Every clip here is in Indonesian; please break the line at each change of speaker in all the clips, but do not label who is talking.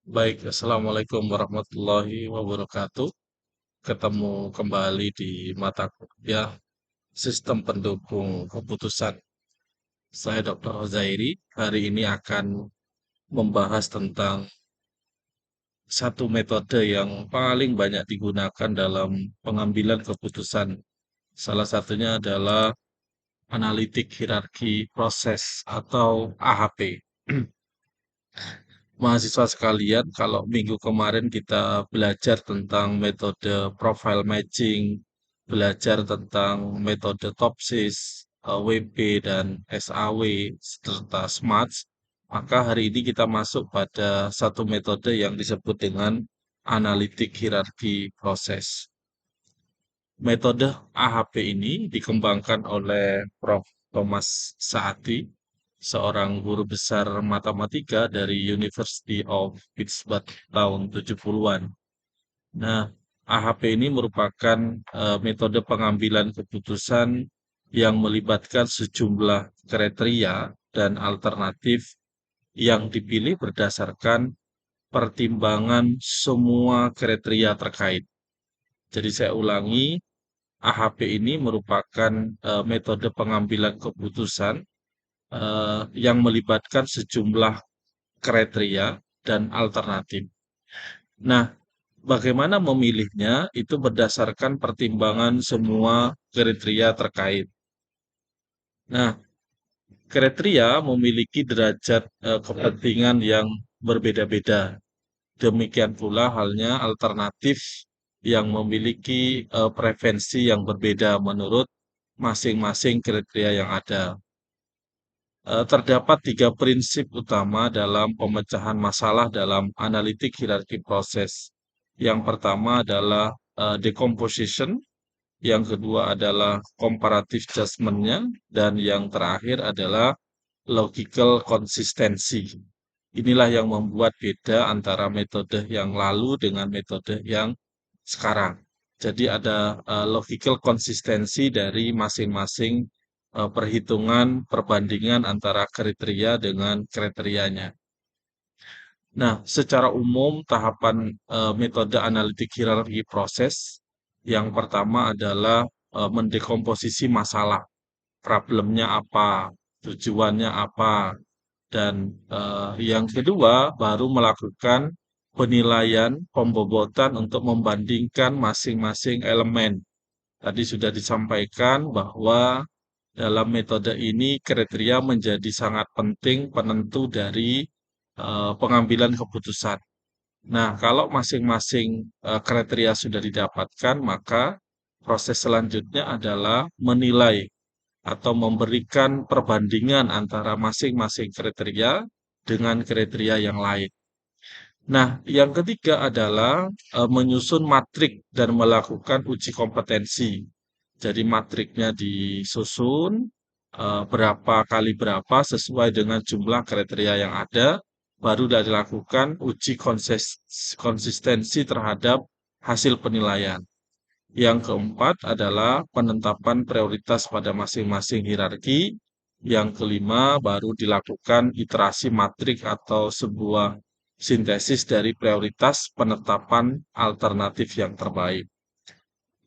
Baik, Assalamualaikum warahmatullahi wabarakatuh. Ketemu kembali di mata kuliah Sistem Pendukung Keputusan. Saya Dr. Hozairi. Hari ini akan membahas tentang satu metode yang paling banyak digunakan dalam pengambilan keputusan. Salah satunya adalah analitik hierarki proses atau AHP. Mahasiswa sekalian, kalau minggu kemarin kita belajar tentang metode profile matching, belajar tentang metode TOPSIS, WP, dan SAW, serta SMARTS, maka hari ini kita masuk pada satu metode yang disebut dengan analitik hierarki proses. Metode AHP ini dikembangkan oleh Prof. Thomas Saati, seorang guru besar matematika dari University of Pittsburgh tahun 70-an. Nah, AHP ini merupakan metode pengambilan keputusan yang melibatkan sejumlah kriteria dan alternatif yang dipilih berdasarkan pertimbangan semua kriteria terkait. Jadi saya ulangi, AHP ini merupakan metode pengambilan keputusan yang melibatkan sejumlah kriteria dan alternatif. Nah, bagaimana memilihnya itu berdasarkan pertimbangan semua kriteria terkait. Nah, kriteria memiliki derajat kepentingan yang berbeda-beda. Demikian pula halnya alternatif yang memiliki preferensi yang berbeda menurut masing-masing kriteria yang ada. Terdapat tiga prinsip utama dalam pemecahan masalah dalam analitik hierarki proses. Yang pertama adalah decomposition, yang kedua adalah comparative judgment-nya, dan yang terakhir adalah logical consistency. Inilah yang membuat beda antara metode yang lalu dengan metode yang sekarang. Jadi ada logical consistency dari masing-masing perhitungan perbandingan antara kriteria dengan kriterianya. Nah, secara umum tahapan metode analitik hierarki proses yang pertama adalah mendekomposisi masalah, problemnya apa, tujuannya apa, dan yang kedua baru melakukan penilaian pembobotan untuk membandingkan masing-masing elemen. Tadi sudah disampaikan bahwa dalam metode ini kriteria menjadi sangat penting penentu dari pengambilan keputusan. Nah, kalau masing-masing kriteria sudah didapatkan, maka proses selanjutnya adalah menilai atau memberikan perbandingan antara masing-masing kriteria dengan kriteria yang lain. Nah, yang ketiga adalah menyusun matrik dan melakukan uji kompetensi. Jadi matriknya disusun berapa kali berapa sesuai dengan jumlah kriteria yang ada, baru dilakukan uji konsistensi terhadap hasil penilaian. Yang keempat adalah penetapan prioritas pada masing-masing hierarki. Yang kelima baru dilakukan iterasi matrik atau sebuah sintesis dari prioritas penetapan alternatif yang terbaik.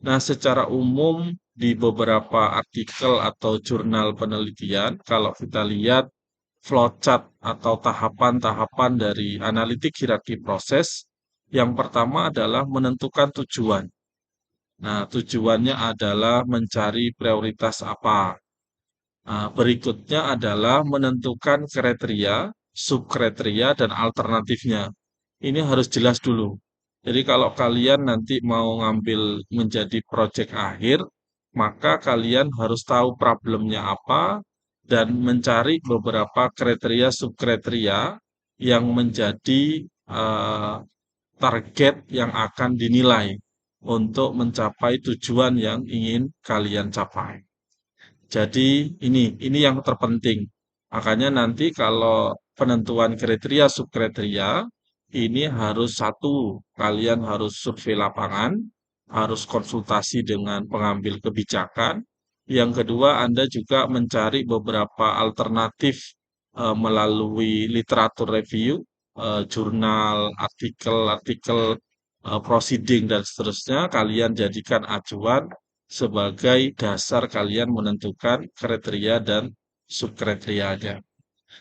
Nah, secara umum di beberapa artikel atau jurnal penelitian, kalau kita lihat flowchart atau tahapan-tahapan dari analitik hierarki proses, yang pertama adalah menentukan tujuan. Nah, tujuannya adalah mencari prioritas apa. Nah, berikutnya adalah menentukan kriteria, subkriteria, dan alternatifnya. Ini harus jelas dulu. Jadi kalau kalian nanti mau ngambil menjadi proyek akhir, maka kalian harus tahu problemnya apa dan mencari beberapa kriteria, subkriteria yang menjadi eh, target yang akan dinilai untuk mencapai tujuan yang ingin kalian capai. Jadi ini yang terpenting. Makanya nanti kalau penentuan kriteria subkriteria ini harus satu, kalian harus survei lapangan, harus konsultasi dengan pengambil kebijakan. Yang kedua, Anda juga mencari beberapa alternatif melalui literatur review jurnal, artikel-artikel proceeding dan seterusnya, kalian jadikan acuan sebagai dasar kalian menentukan kriteria dan subkriterianya.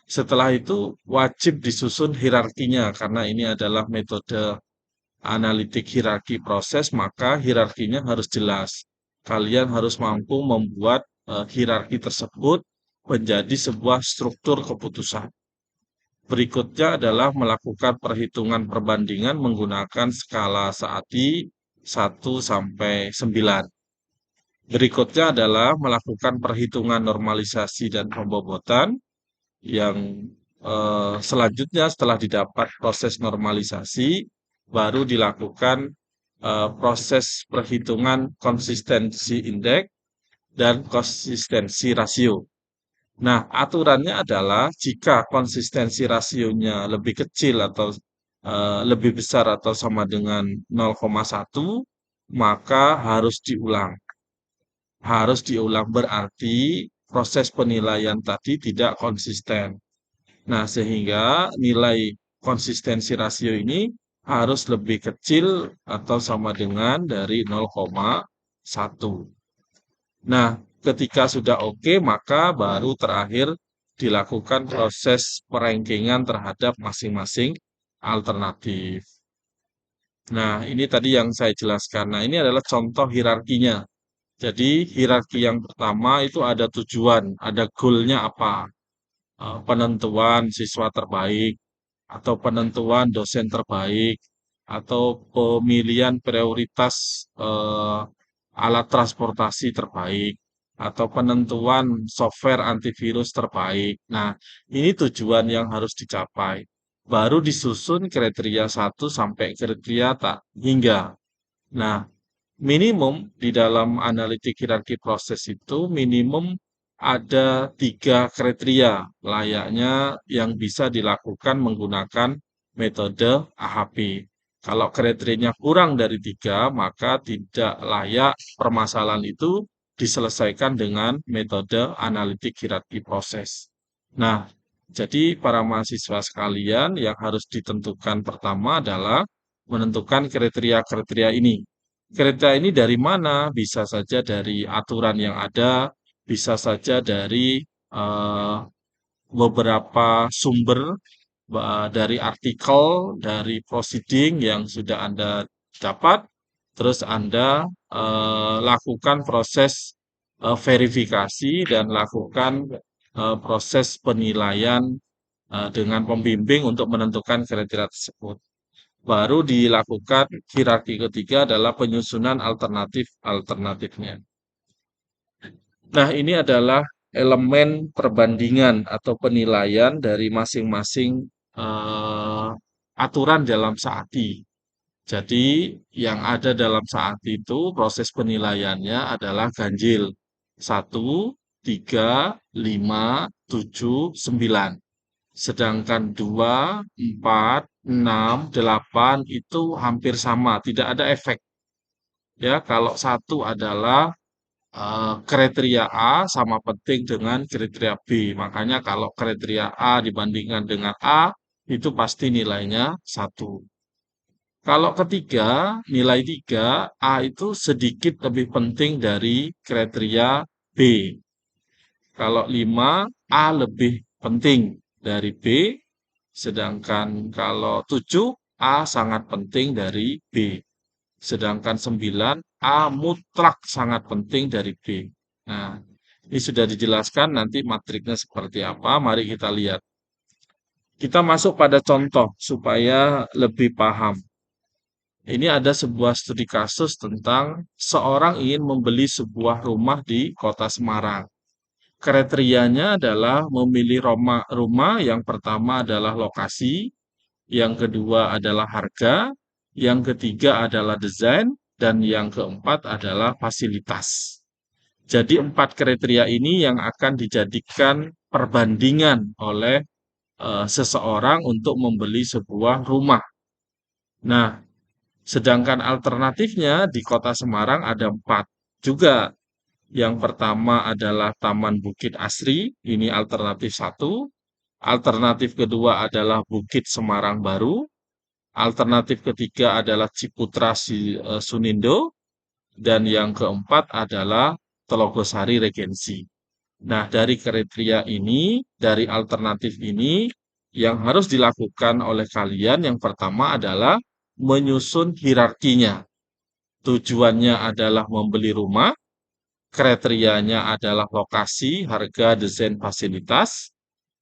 Setelah itu wajib disusun hierarkinya karena ini adalah metode analitik hierarki proses, maka hierarkinya harus jelas. Kalian harus mampu membuat hierarki tersebut menjadi sebuah struktur keputusan. Berikutnya adalah melakukan perhitungan perbandingan menggunakan skala Saati 1 sampai 9. Berikutnya adalah melakukan perhitungan normalisasi dan pembobotan yang selanjutnya setelah didapat proses normalisasi baru dilakukan proses perhitungan konsistensi indeks dan konsistensi rasio. Nah, aturannya adalah jika konsistensi rasionya lebih kecil atau lebih besar atau sama dengan 0,1, maka harus diulang. Harus diulang berarti proses penilaian tadi tidak konsisten. Nah, sehingga nilai konsistensi rasio ini harus lebih kecil atau sama dengan dari 0,1. Nah, ketika sudah oke, maka baru terakhir dilakukan proses perangkingan terhadap masing-masing alternatif. Nah, ini tadi yang saya jelaskan. Nah, ini adalah contoh hierarkinya. Jadi, hierarki yang pertama itu ada tujuan, ada goalnya apa. Penentuan siswa terbaik, atau penentuan dosen terbaik, atau pemilihan prioritas alat transportasi terbaik, atau penentuan software antivirus terbaik. Nah, ini tujuan yang harus dicapai. Baru disusun kriteria 1 sampai kriteria tak hingga. Nah, minimum di dalam analitik hierarki proses itu minimum ada 3 kriteria layaknya yang bisa dilakukan menggunakan metode AHP. Kalau kriterianya kurang dari 3, maka tidak layak permasalahan itu diselesaikan dengan metode analitik hierarki proses. Nah, jadi para mahasiswa sekalian yang harus ditentukan pertama adalah menentukan kriteria-kriteria ini. Kriteria ini dari mana? Bisa saja dari aturan yang ada, bisa saja dari eh, beberapa sumber, dari artikel, dari proceeding yang sudah Anda dapat, terus Anda lakukan proses verifikasi dan lakukan proses penilaian dengan pembimbing untuk menentukan kriteria tersebut. Baru dilakukan hierarki ketiga adalah penyusunan alternatif-alternatifnya. Nah, ini adalah elemen perbandingan atau penilaian dari masing-masing aturan dalam Saati. Jadi, yang ada dalam Saati itu proses penilaiannya adalah ganjil 1, 3, 5, 7, 9. Sedangkan 2, 4, 6, 8 itu hampir sama, tidak ada efek. Ya, kalau satu adalah kriteria A sama penting dengan kriteria B. Makanya kalau kriteria A dibandingkan dengan A, itu pasti nilainya 1. Kalau ketiga, nilai 3, A itu sedikit lebih penting dari kriteria B. Kalau 5, A lebih penting dari B. Sedangkan kalau 7, A sangat penting dari B. Sedangkan 9, A mutlak sangat penting dari B. Nah, ini sudah dijelaskan nanti matriknya seperti apa. Mari kita lihat. Kita masuk pada contoh supaya lebih paham. Ini ada sebuah studi kasus tentang seorang ingin membeli sebuah rumah di kota Semarang. Kriterianya adalah memilih rumah yang pertama adalah lokasi, yang kedua adalah harga, yang ketiga adalah desain, dan yang keempat adalah fasilitas. Jadi 4 kriteria ini yang akan dijadikan perbandingan oleh seseorang untuk membeli sebuah rumah. Nah, sedangkan alternatifnya di kota Semarang ada 4 juga. Yang pertama adalah Taman Bukit Asri, ini alternatif 1. Alternatif kedua adalah Bukit Semarang Baru. Alternatif ketiga adalah Ciputra Sunindo. Dan yang keempat adalah Telogosari Regensi. Nah, dari kriteria ini, dari alternatif ini, yang harus dilakukan oleh kalian yang pertama adalah menyusun hierarkinya. Tujuannya adalah membeli rumah, kriterianya adalah lokasi, harga, desain, fasilitas,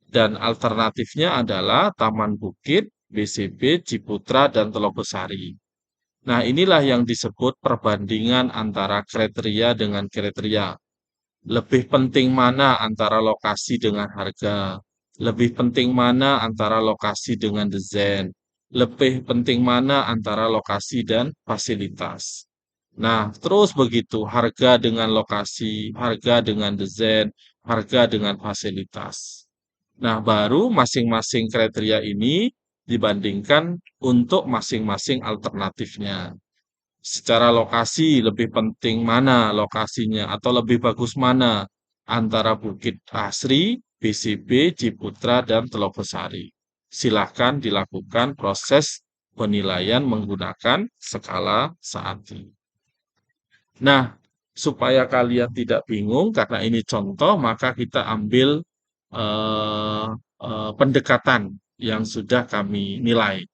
dan alternatifnya adalah Taman Bukit, BCB, Ciputra, dan Telogosari. Nah, inilah yang disebut perbandingan antara kriteria dengan kriteria. Lebih penting mana antara lokasi dengan harga? Lebih penting mana antara lokasi dengan desain? Lebih penting mana antara lokasi dan fasilitas? Nah, terus begitu, harga dengan lokasi, harga dengan desain, harga dengan fasilitas. Nah, baru masing-masing kriteria ini dibandingkan untuk masing-masing alternatifnya. Secara lokasi lebih penting mana lokasinya atau lebih bagus mana antara Bukit Asri, BCB, Ciputra, dan Telogosari. Silakan dilakukan proses penilaian menggunakan skala Saati. Nah, supaya kalian tidak bingung karena ini contoh, maka kita ambil eh, pendekatan yang sudah kami nilai.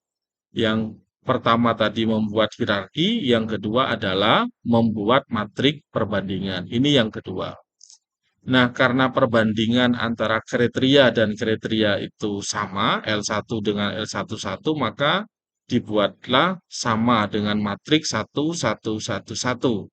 Yang pertama tadi membuat hierarki, yang kedua adalah membuat matrik perbandingan. Ini yang kedua. Nah, karena perbandingan antara kriteria dan kriteria itu sama, L1 dengan L11, maka dibuatlah sama dengan matrik 1, 1, 1, 1.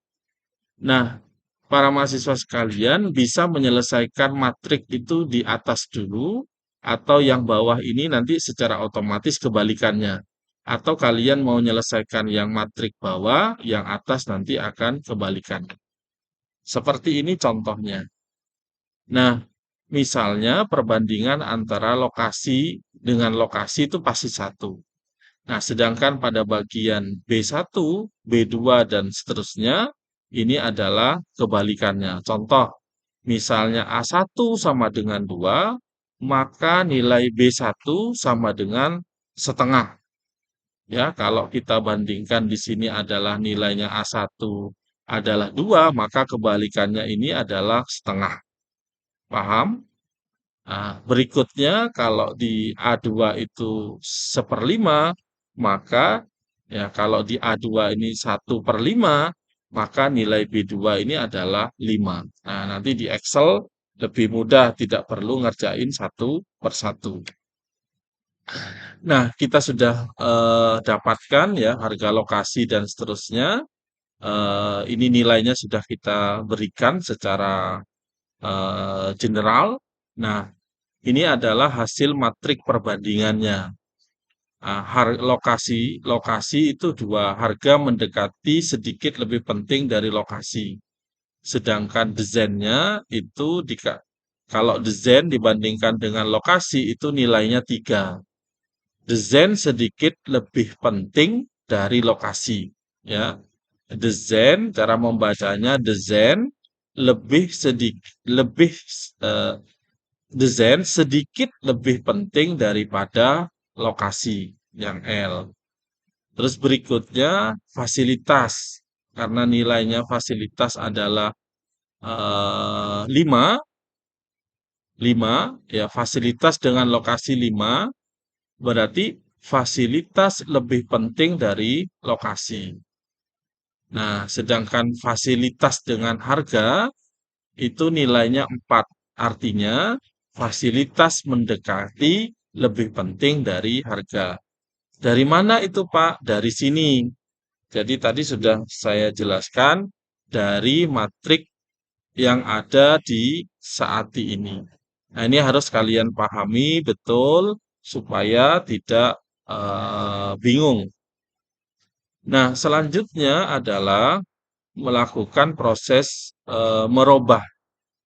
Nah, para mahasiswa sekalian bisa menyelesaikan matrik itu di atas dulu, atau yang bawah ini nanti secara otomatis kebalikannya. Atau kalian mau menyelesaikan yang matrik bawah, yang atas nanti akan kebalikannya. Seperti ini contohnya. Nah, misalnya perbandingan antara lokasi dengan lokasi itu pasti satu. Nah, sedangkan pada bagian B1, B2, dan seterusnya, ini adalah kebalikannya. Contoh, misalnya A1 sama dengan 2, maka nilai B1 sama dengan setengah. Ya, kalau kita bandingkan di sini adalah nilainya A1 adalah 2, maka kebalikannya ini adalah setengah. Paham? Nah, berikutnya kalau di A2 itu 1/5, maka ya kalau di A2 ini 1/5, maka nilai B2 ini adalah 5. Nah, nanti di Excel lebih mudah, tidak perlu ngerjain satu per satu. Nah, kita sudah dapatkan ya harga lokasi dan seterusnya. Ini nilainya sudah kita berikan secara general. Nah, ini adalah hasil matrik perbandingannya. Lokasi itu dua, harga mendekati sedikit lebih penting dari lokasi. Sedangkan desainnya itu kalau desain dibandingkan dengan lokasi itu nilainya 3. Desain sedikit lebih penting dari lokasi. Ya, desain cara membacanya desain lebih sedikit lebih eh, desain sedikit lebih penting daripada lokasi yang L. Terus berikutnya fasilitas. Karena nilainya fasilitas adalah 5, 5 ya fasilitas dengan lokasi 5 berarti fasilitas lebih penting dari lokasi. Nah, sedangkan fasilitas dengan harga itu nilainya 4. Artinya fasilitas mendekati lebih penting dari harga. Dari mana itu, Pak? Dari sini. Jadi tadi sudah saya jelaskan dari matrik yang ada di Saati ini. Nah, ini harus kalian pahami betul supaya tidak bingung. Nah, selanjutnya adalah melakukan proses merubah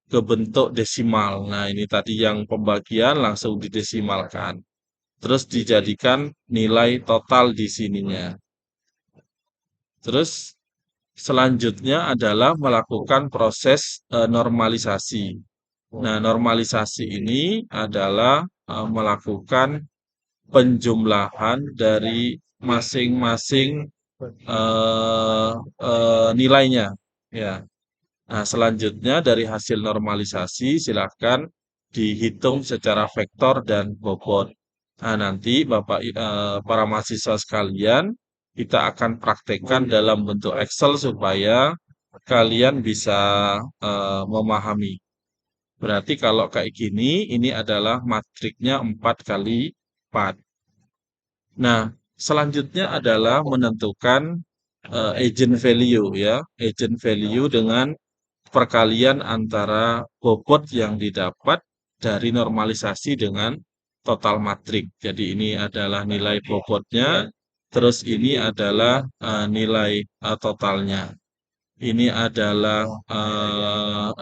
ke bentuk desimal. Nah, ini tadi yang pembagian langsung didesimalkan. Terus dijadikan nilai total di sininya. Terus selanjutnya adalah melakukan proses normalisasi. Nah, normalisasi ini adalah melakukan penjumlahan dari masing-masing eh, nilainya. Ya. Nah, selanjutnya dari hasil normalisasi silakan dihitung secara vektor dan bobot. Nah, nanti para mahasiswa sekalian, kita akan praktekkan dalam bentuk Excel supaya kalian bisa memahami. Berarti kalau kayak gini, ini adalah matriknya 4 kali 4. Nah, selanjutnya adalah menentukan agent value ya. Agent value dengan perkalian antara bobot yang didapat dari normalisasi dengan total matrik. Jadi ini adalah nilai bobotnya, terus ini adalah nilai totalnya. Ini adalah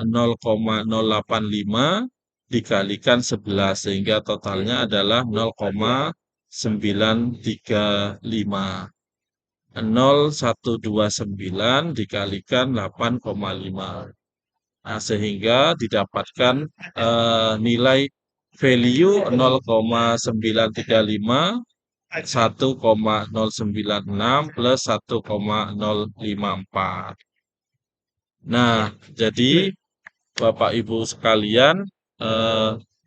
0,085 dikalikan 11 sehingga totalnya adalah 0,935. 0,129 dikalikan 8,5. Nah, sehingga didapatkan nilai value 0,935, 1,096 plus 1,054. Nah, jadi Bapak Ibu sekalian,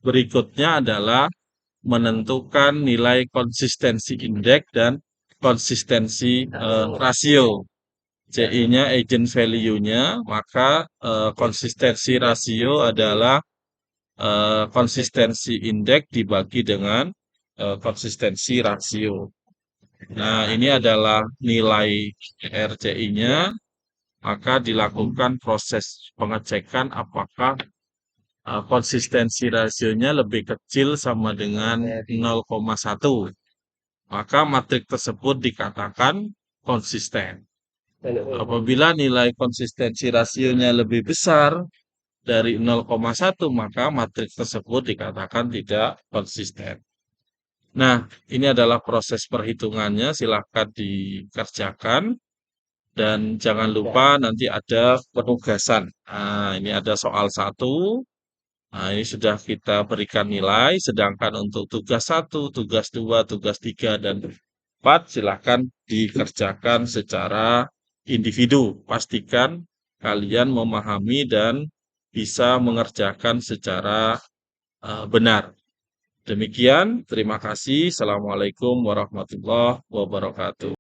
berikutnya adalah menentukan nilai konsistensi indeks dan konsistensi rasio. CI-nya agent value-nya, maka konsistensi rasio adalah konsistensi indeks dibagi dengan konsistensi rasio. Nah, ini adalah nilai RCI-nya, maka dilakukan proses pengecekan apakah konsistensi rasionya lebih kecil sama dengan 0,1. Maka matrik tersebut dikatakan konsisten. Apabila nilai konsistensi rasionya lebih besar dari 0,1, maka matrik tersebut dikatakan tidak konsisten. Nah, ini adalah proses perhitungannya, silahkan dikerjakan. Dan jangan lupa nanti ada penugasan. Nah, ini ada soal 1. Nah, ini sudah kita berikan nilai, sedangkan untuk tugas 1, tugas 2, tugas 3, dan 4 silahkan dikerjakan secara individu. Pastikan kalian memahami dan bisa mengerjakan secara benar. Demikian, terima kasih. Assalamualaikum warahmatullahi wabarakatuh.